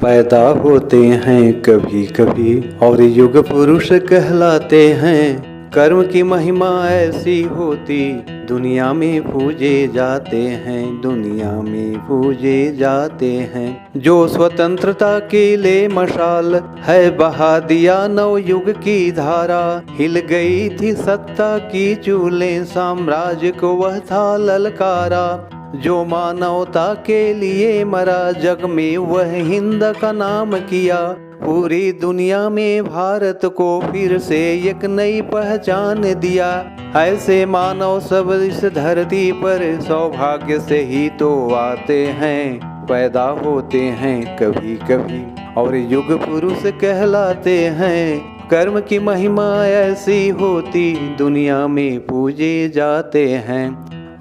पैदा होते हैं कभी कभी और युग पुरुष कहलाते हैं। कर्म की महिमा ऐसी होती दुनिया में पूजे जाते हैं, दुनिया में पूजे जाते हैं। जो स्वतंत्रता के लिए मशाल है बहा दिया नव युग की धारा। हिल गई थी सत्ता की चूलें, साम्राज्य को वह था ललकारा। जो मानवता के लिए मरा जग में वह हिंद का नाम किया। पूरी दुनिया में भारत को फिर से एक नई पहचान दिया। ऐसे मानव सब इस धरती पर सौभाग्य से ही तो आते हैं, पैदा होते हैं कभी कभी और युग पुरुष कहलाते हैं। कर्म की महिमा ऐसी होती दुनिया में पूजे जाते हैं।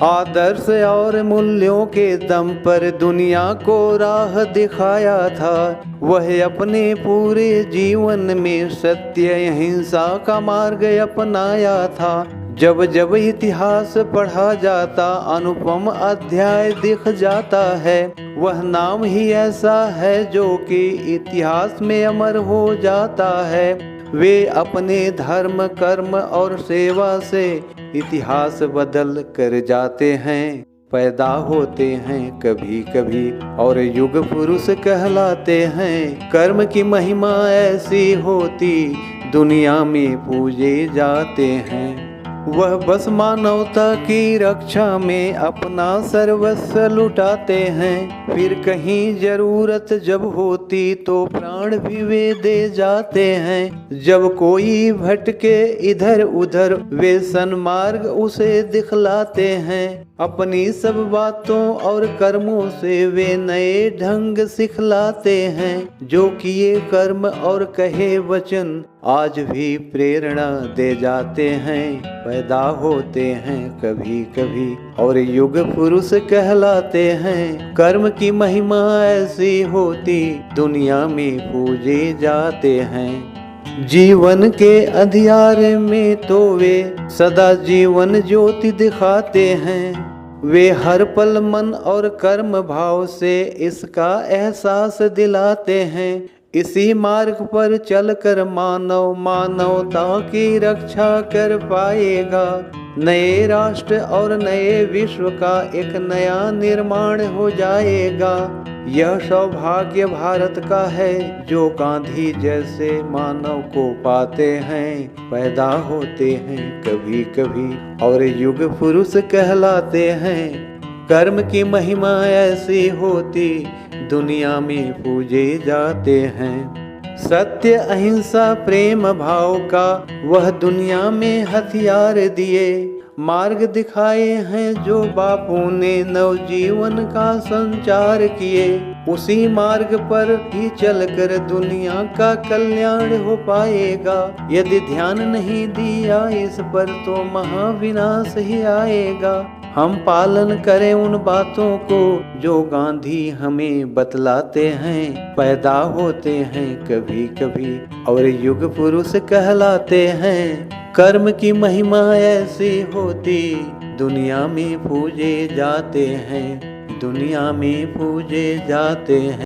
आदर्श और मूल्यों के दम पर दुनिया को राह दिखाया था। वह अपने पूरे जीवन में सत्य अहिंसा का मार्ग अपनाया था। जब जब इतिहास पढ़ा जाता अनुपम अध्याय दिख जाता है। वह नाम ही ऐसा है जो कि इतिहास में अमर हो जाता है। वे अपने धर्म कर्म और सेवा से इतिहास बदल कर जाते हैं, पैदा होते हैं कभी कभी और युग पुरुष कहलाते हैं। कर्म की महिमा ऐसी होती दुनिया में पूजे जाते हैं। वह बस मानवता की रक्षा में अपना सर्वस्व लुटाते हैं। फिर कहीं जरूरत जब होती तो प्राण भी वे दे जाते हैं। जब कोई भटके इधर उधर वे सन्मार्ग उसे दिखलाते हैं। अपनी सब बातों और कर्मों से वे नए ढंग सिखलाते हैं। जो किए कर्म और कहे वचन आज भी प्रेरणा दे जाते हैं, पैदा होते हैं कभी कभी और युग पुरुष कहलाते हैं। कर्म की महिमा ऐसी होती दुनिया में पूजे जाते हैं। जीवन के अंधियारे में तो वे सदा जीवन ज्योति दिखाते हैं। वे हर पल मन और कर्म भाव से इसका एहसास दिलाते हैं। इसी मार्ग पर चलकर मानव मानवता की रक्षा कर पाएगा। नए राष्ट्र और नए विश्व का एक नया निर्माण हो जाएगा। यह सौभाग्य भारत का है जो गांधी जैसे मानव को पाते हैं, पैदा होते हैं कभी कभी और युग पुरुष कहलाते हैं। कर्म की महिमा ऐसी होती दुनिया में पूजे जाते हैं। सत्य अहिंसा प्रेम भाव का वह दुनिया में हथियार दिए। मार्ग दिखाए हैं जो बापू ने नवजीवन का संचार किए। उसी मार्ग पर ही चलकर दुनिया का कल्याण हो पाएगा। यदि ध्यान नहीं दिया इस पर तो महाविनाश ही आएगा। हम पालन करें उन बातों को जो गांधी हमें बतलाते हैं, पैदा होते हैं कभी कभी और युग पुरुष कहलाते हैं। कर्म की महिमा ऐसी होती दुनिया में पूजे जाते हैं, दुनिया में पूजे जाते हैं।